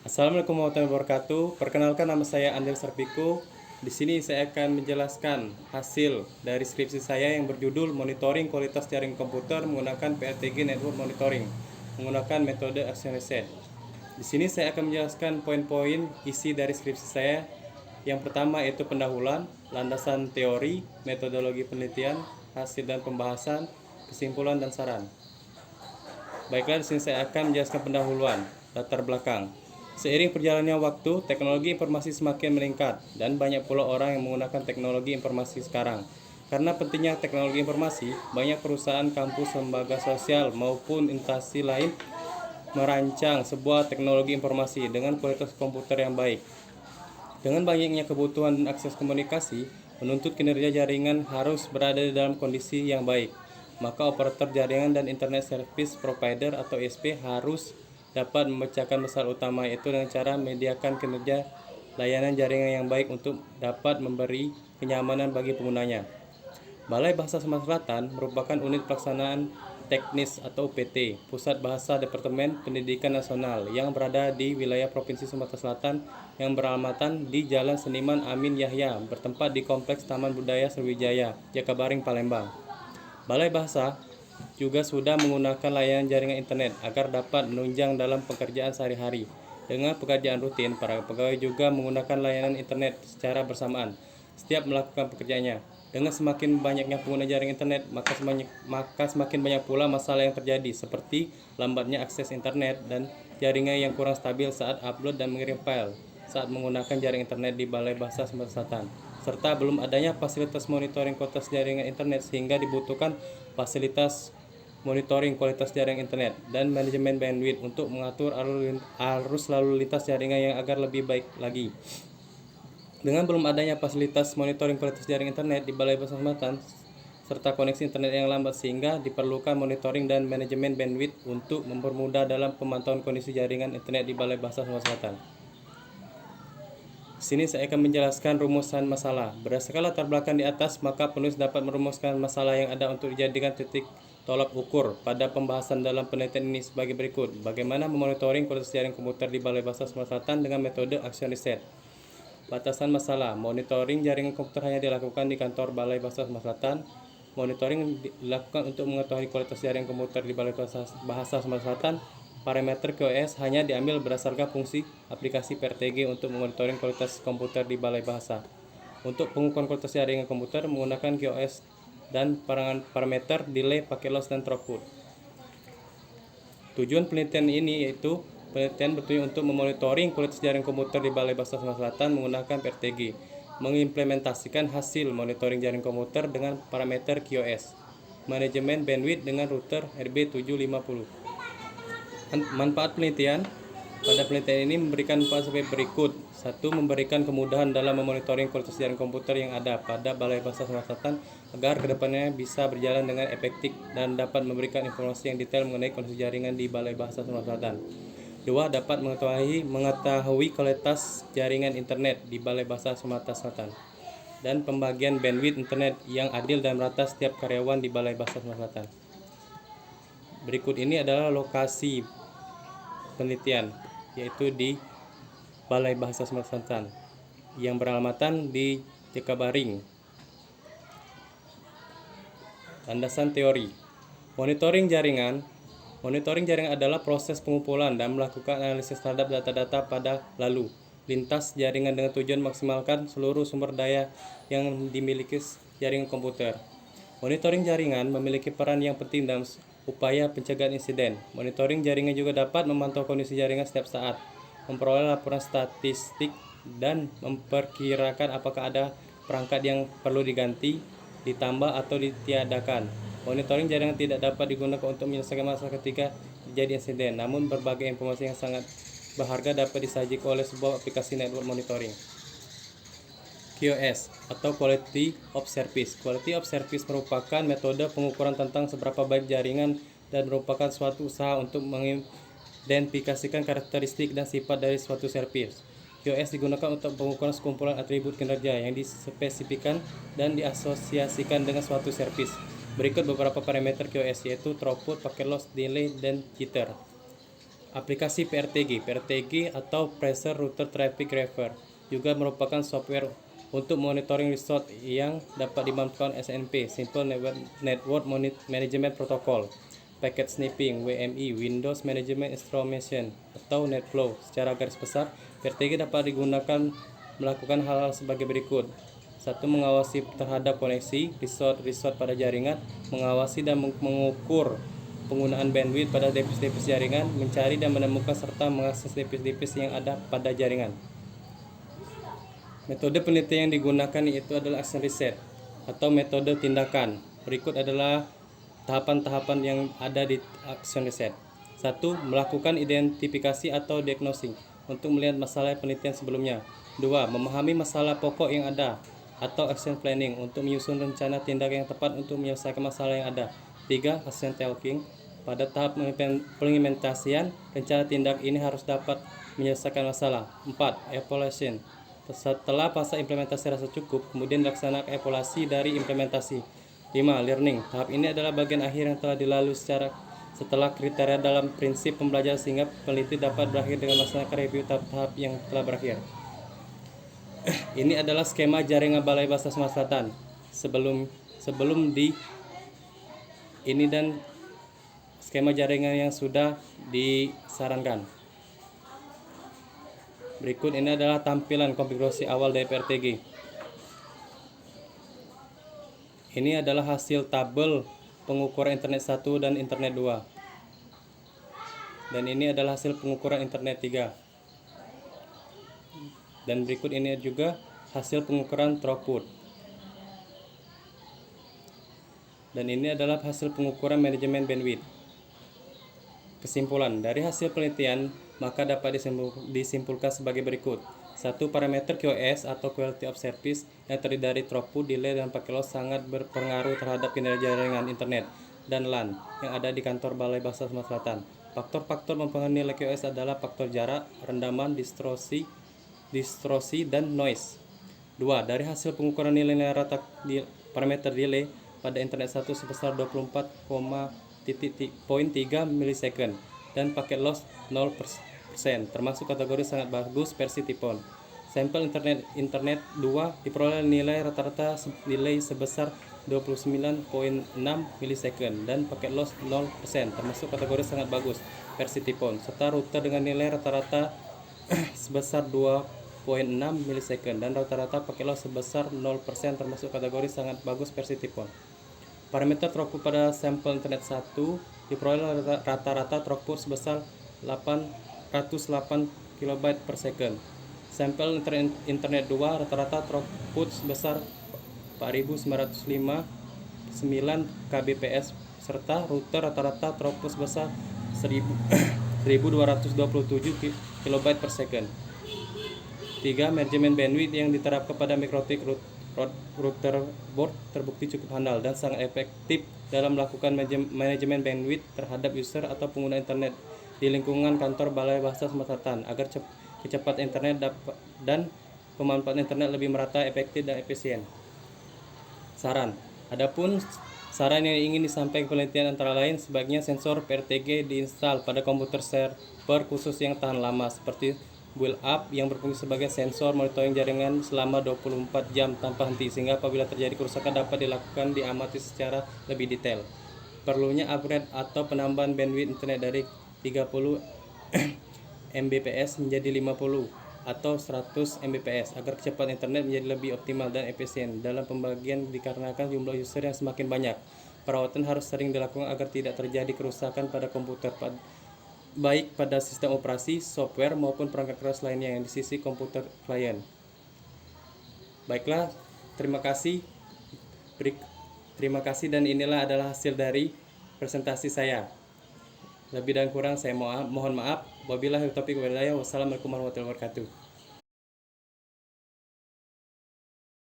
Assalamualaikum warahmatullahi wabarakatuh. Perkenalkan, nama saya Andel Sarpiko. Di sini saya akan menjelaskan hasil dari skripsi saya yang berjudul Monitoring Kualitas Jaringan Komputer menggunakan PRTG Network Monitoring menggunakan metode Action Reset. Di sini saya akan menjelaskan poin-poin isi dari skripsi saya. Yang pertama yaitu pendahuluan, landasan teori, metodologi penelitian, hasil dan pembahasan, kesimpulan dan saran. Baiklah, di sini saya akan menjelaskan pendahuluan, latar belakang. Seiring perjalannya waktu, teknologi informasi semakin meningkat dan banyak pula orang yang menggunakan teknologi informasi sekarang. Karena pentingnya teknologi informasi, banyak perusahaan, kampus, lembaga sosial maupun instansi lain merancang sebuah teknologi informasi dengan kualitas komputer yang baik. Dengan banyaknya kebutuhan dan akses komunikasi, menuntut kinerja jaringan harus berada dalam kondisi yang baik. Maka operator jaringan dan Internet Service Provider atau ISP harus dapat memecahkan masalah utama, yaitu dengan cara menyediakan kinerja layanan jaringan yang baik untuk dapat memberi kenyamanan bagi penggunanya. Balai Bahasa Sumatera Selatan merupakan unit pelaksanaan teknis atau UPT, Pusat Bahasa Departemen Pendidikan Nasional yang berada di wilayah Provinsi Sumatera Selatan yang beralamatan di Jalan Seniman Amin Yahya, bertempat di Kompleks Taman Budaya Sriwijaya, Jakabaring, Palembang. Balai Bahasa juga sudah menggunakan layanan jaringan internet agar dapat menunjang dalam pekerjaan sehari-hari. Dengan pekerjaan rutin, para pegawai juga menggunakan layanan internet secara bersamaan setiap melakukan pekerjaannya. Dengan semakin banyaknya pengguna jaringan internet, maka semakin banyak pula masalah yang terjadi, seperti lambatnya akses internet dan jaringan yang kurang stabil saat upload dan mengirim file saat menggunakan jaringan internet di Balai Bahasa Sumatera Selatan, serta belum adanya fasilitas monitoring kualitas jaringan internet, sehingga dibutuhkan fasilitas monitoring kualitas jaringan internet dan manajemen bandwidth untuk mengatur arus lalu lintas jaringan yang agar lebih baik lagi. Dengan belum adanya fasilitas monitoring kualitas jaringan internet di Balai Bahasa Sumatera Selatan serta koneksi internet yang lambat, sehingga diperlukan monitoring dan manajemen bandwidth untuk mempermudah dalam pemantauan kondisi jaringan internet di Balai Bahasa Sumatera Selatan. Di sini saya akan menjelaskan rumusan masalah. Berdasarkan latar belakang di atas, maka penulis dapat merumuskan masalah yang ada untuk dijadikan titik tolak ukur pada pembahasan dalam penelitian ini sebagai berikut. Bagaimana memonitoring kualitas jaringan komputer di Balai Bahasa Sumatera Selatan dengan metode Action Reset. Batasan masalah. Monitoring jaringan komputer hanya dilakukan di kantor Balai Bahasa Sumatera Selatan. Monitoring dilakukan untuk mengetahui kualitas jaringan komputer di Balai Bahasa Sumatera Selatan. Parameter QoS hanya diambil berdasarkan fungsi aplikasi PRTG untuk memonitoring kualitas komputer di Balai Bahasa. Untuk pengukuran kualitas jaringan komputer menggunakan QoS dan parameter delay, packet loss, dan throughput. Tujuan penelitian ini yaitu penelitian bertujuan untuk memonitoring kualitas jaringan komputer di Balai Bahasa Sumatera Selatan menggunakan PRTG, mengimplementasikan hasil monitoring jaringan komputer dengan parameter QoS, manajemen bandwidth dengan router RB750. Manfaat penelitian. Pada penelitian ini memberikan manfaat sebagai berikut. 1. Memberikan kemudahan dalam memonitoring kualitas jaringan komputer yang ada pada Balai Bahasa Sumatera Selatan agar kedepannya bisa berjalan dengan efektif dan dapat memberikan informasi yang detail mengenai kondisi jaringan di Balai Bahasa Sumatera Selatan. 2. Dapat mengetahui kualitas jaringan internet di Balai Bahasa Sumatera Selatan dan pembagian bandwidth internet yang adil dan merata setiap karyawan di Balai Bahasa Sumatera Selatan. Berikut ini adalah lokasi penelitian, yaitu di Balai Bahasa Sumatera Selatan yang beralamatan di Jakabaring. Landasan teori. Monitoring jaringan adalah proses pengumpulan dan melakukan analisis terhadap data-data pada lalu lintas jaringan dengan tujuan maksimalkan seluruh sumber daya yang dimiliki jaringan komputer. Monitoring jaringan memiliki peran yang penting dalam upaya pencegahan insiden. Monitoring jaringan juga dapat memantau kondisi jaringan setiap saat, memperoleh laporan statistik, dan memperkirakan apakah ada perangkat yang perlu diganti, ditambah, atau ditiadakan. Monitoring jaringan tidak dapat digunakan untuk menyelesaikan masalah ketika terjadi insiden, namun berbagai informasi yang sangat berharga dapat disajikan oleh sebuah aplikasi network monitoring. QoS atau Quality of Service. Quality of Service merupakan metode pengukuran tentang seberapa baik jaringan dan merupakan suatu usaha untuk mengidentifikasikan karakteristik dan sifat dari suatu service. QoS digunakan untuk pengukuran sekumpulan atribut kinerja yang dispesifikasikan dan diasosiasikan dengan suatu service. Berikut beberapa parameter QoS, yaitu throughput, packet loss, delay, dan jitter. Aplikasi PRTG. PRTG atau Pressure Router Traffic Grapher juga merupakan software untuk monitoring resort yang dapat dimanfaatkan SNP, Simple Network Management Protocol, Packet Sniffing, WMI, Windows Management Instrumentation, atau NetFlow. Secara garis besar, PRTG dapat digunakan melakukan hal-hal sebagai berikut. 1. Mengawasi terhadap koneksi resort pada jaringan, mengawasi dan mengukur penggunaan bandwidth pada device-device jaringan, mencari dan menemukan serta mengakses device-device yang ada pada jaringan. Metode penelitian yang digunakan yaitu adalah action reset atau metode tindakan. Berikut adalah tahapan-tahapan yang ada di action reset. 1. Melakukan identifikasi atau diagnosing untuk melihat masalah penelitian sebelumnya. 2. Memahami masalah pokok yang ada atau action planning untuk menyusun rencana tindak yang tepat untuk menyelesaikan masalah yang ada. 3. Action taking. Pada tahap pengimplementasian, rencana tindak ini harus dapat menyelesaikan masalah. 4. Evaluation. Setelah fase implementasi rasa cukup, kemudian dilaksanakan evaluasi dari implementasi. 5. Learning. Tahap ini adalah bagian akhir yang telah dilalui setelah kriteria dalam prinsip pembelajaran sehingga peneliti dapat berakhir dengan melaksanakan review tahap-tahap yang telah berakhir. Ini adalah skema jaringan Balai Bahasa Sumatera Selatan ini dan skema jaringan yang sudah disarankan. Berikut ini adalah tampilan konfigurasi awal dari PRTG. Ini adalah hasil tabel pengukuran internet 1 dan internet 2. Dan ini adalah hasil pengukuran internet 3. Dan berikut ini juga hasil pengukuran throughput. Dan ini adalah hasil pengukuran manajemen bandwidth. Kesimpulan, dari hasil penelitian maka dapat disimpulkan sebagai berikut. 1. Parameter QoS atau Quality of Service yang terdiri dari throughput, delay, dan packet loss sangat berpengaruh terhadap kinerja jaringan internet dan LAN yang ada di kantor Balai Bahasa Sumatera Selatan. Faktor-faktor mempengaruhi nilai QoS adalah faktor jarak, rendaman, distorsi, dan noise. 2. Dari hasil pengukuran nilai rata parameter delay pada internet 1 sebesar 24,3 milisecond dan paket loss 0%, termasuk kategori sangat bagus versi Tipon. Sampel internet 2 diperoleh nilai rata-rata delay sebesar 29,6 milisecond dan paket loss 0%, termasuk kategori sangat bagus versi Tipon, serta router dengan nilai rata-rata sebesar 2,6 milisecond dan rata-rata paket loss sebesar 0%, termasuk kategori sangat bagus versi Tipon. Parameter throughput pada sampel internet 1 diperoleh rata-rata throughput sebesar 808 KB per second. Sampel internet 2 rata-rata throughput sebesar 4959 kbps serta router rata-rata throughput sebesar 1227 KB per second. 3. Manajemen bandwidth yang diterapkan pada Mikrotik router board terbukti cukup handal dan sangat efektif dalam melakukan manajemen bandwidth terhadap user atau pengguna internet di lingkungan kantor Balai Bahasa Sumatera Selatan agar kecepatan internet dan pemanfaatan internet lebih merata, efektif, dan efisien. Saran. Adapun saran yang ingin disampaikan penelitian antara lain sebaiknya sensor PRTG diinstal pada komputer server khusus yang tahan lama seperti build up yang berfungsi sebagai sensor monitoring jaringan selama 24 jam tanpa henti sehingga apabila terjadi kerusakan dapat diamati secara lebih detail. Perlunya upgrade atau penambahan bandwidth internet dari 30 Mbps menjadi 50 atau 100 Mbps agar kecepatan internet menjadi lebih optimal dan efisien dalam pembagian dikarenakan jumlah user yang semakin banyak. Perawatan harus sering dilakukan agar tidak terjadi kerusakan pada komputer baik pada sistem operasi, software maupun perangkat keras lainnya yang di sisi komputer klien. Baiklah, terima kasih dan inilah adalah hasil dari presentasi saya. Lebih dan kurang saya mohon maaf. Wabillahi taufiq wal hidayah. Wassalamualaikum warahmatullahi wabarakatuh.